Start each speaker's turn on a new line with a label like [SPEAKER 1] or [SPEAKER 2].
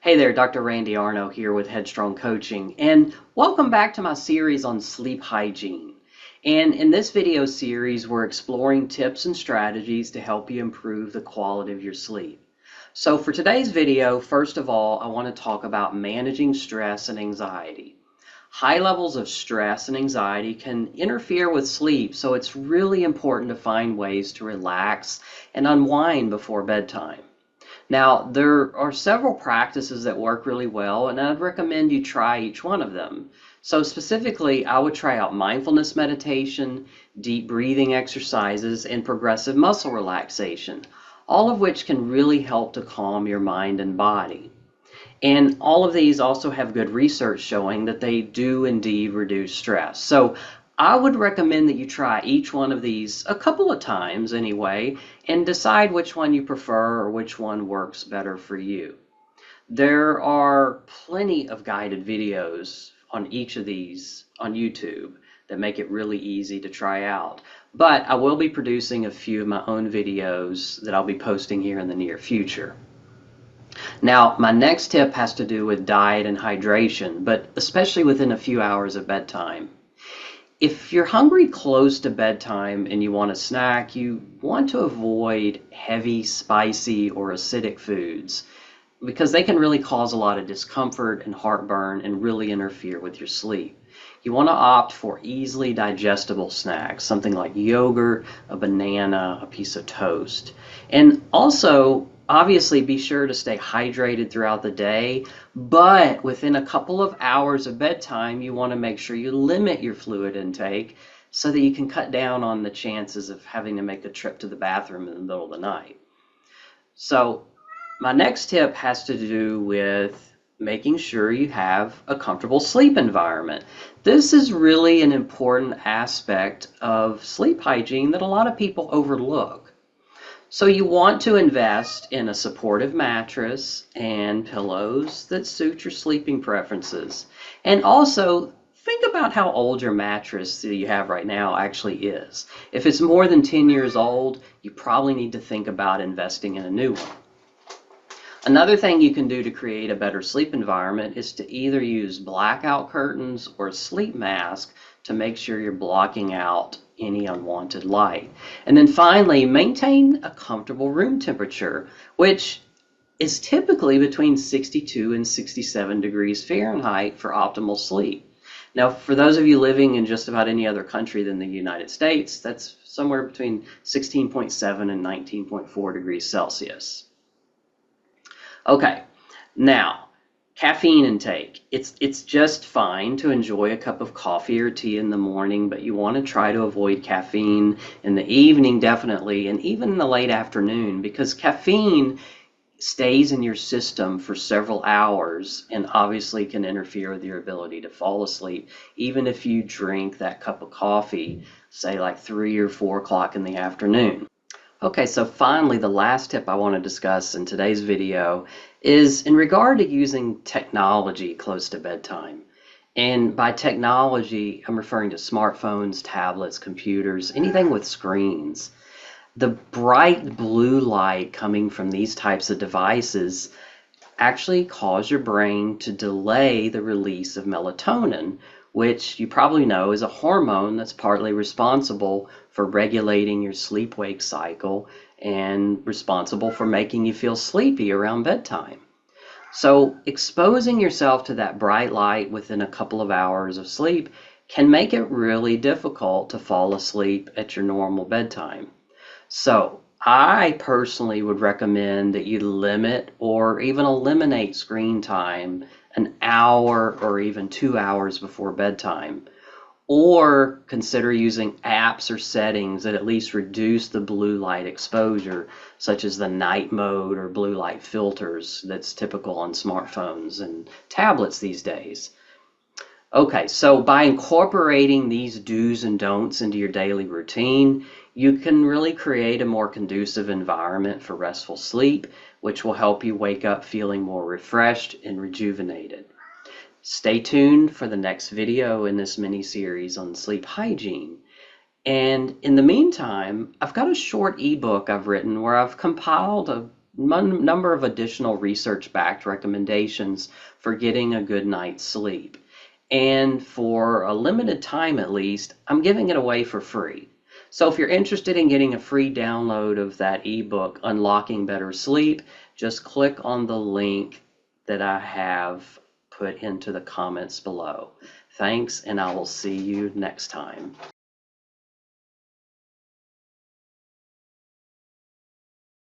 [SPEAKER 1] Hey there, Dr. Randy Arno here with Headstrong Coaching, and welcome back to my series on sleep hygiene. And in this video series, we're exploring tips and strategies to help you improve the quality of your sleep. So for today's video, first of all, I want to talk about managing stress and anxiety. High levels of stress and anxiety can interfere with sleep, so it's really important to find ways to relax and unwind before bedtime. Now, there are several practices that work really well, and I'd recommend you try each one of them. So specifically, I would try out mindfulness meditation, deep breathing exercises, and progressive muscle relaxation, all of which can really help to calm your mind and body. And all of these also have good research showing that they do indeed reduce stress. So I would recommend that you try each one of these a couple of times anyway, and decide which one you prefer or which one works better for you. There are plenty of guided videos on each of these on YouTube that make it really easy to try out. But I will be producing a few of my own videos that I'll be posting here in the near future. Now, my next tip has to do with diet and hydration, but especially within a few hours of bedtime. If you're hungry close to bedtime and you want a snack, you want to avoid heavy, spicy, or acidic foods because they can really cause a lot of discomfort and heartburn and really interfere with your sleep. You want to opt for easily digestible snacks, something like yogurt, a banana, a piece of toast. And also, obviously, be sure to stay hydrated throughout the day, but within a couple of hours of bedtime, you want to make sure you limit your fluid intake so that you can cut down on the chances of having to make a trip to the bathroom in the middle of the night. So my next tip has to do with making sure you have a comfortable sleep environment. This is really an important aspect of sleep hygiene that a lot of people overlook. So you want to invest in a supportive mattress and pillows that suit your sleeping preferences. And also think about how old your mattress that you have right now actually is. If it's more than 10 years old, you probably need to think about investing in a new one. Another thing you can do to create a better sleep environment is to either use blackout curtains or a sleep mask to make sure you're blocking out any unwanted light. And then finally, maintain a comfortable room temperature, which is typically between 62 and 67 degrees Fahrenheit for optimal sleep. Now, for those of you living in just about any other country than the United States, that's somewhere between 16.7 and 19.4 degrees Celsius. Okay, now, caffeine intake. It's just fine to enjoy a cup of coffee or tea in the morning, but you want to try to avoid caffeine in the evening, definitely, and even in the late afternoon, because caffeine stays in your system for several hours and obviously can interfere with your ability to fall asleep, even if you drink that cup of coffee, say like 3 or 4 o'clock in the afternoon. Okay, so finally, the last tip I want to discuss in today's video is in regard to using technology close to bedtime. And by technology, I'm referring to smartphones, tablets, computers, anything with screens. The bright blue light coming from these types of devices actually cause your brain to delay the release of melatonin, which you probably know is a hormone that's partly responsible for regulating your sleep-wake cycle and responsible for making you feel sleepy around bedtime. So exposing yourself to that bright light within a couple of hours of sleep can make it really difficult to fall asleep at your normal bedtime. So I personally would recommend that you limit or even eliminate screen time an hour or even 2 hours before bedtime, or consider using apps or settings that at least reduce the blue light exposure, such as the night mode or blue light filters that's typical on smartphones and tablets these days. Okay, so by incorporating these do's and don'ts into your daily routine, you can really create a more conducive environment for restful sleep, which will help you wake up feeling more refreshed and rejuvenated. Stay tuned for the next video in this mini-series on sleep hygiene. And in the meantime, I've got a short ebook I've written where I've compiled a number of additional research-backed recommendations for getting a good night's sleep. And for a limited time at least, I'm giving it away for free. So if you're interested in getting a free download of that ebook, Unlocking Better Sleep, just click on the link that I have put into the comments below. Thanks, and I will see you next time.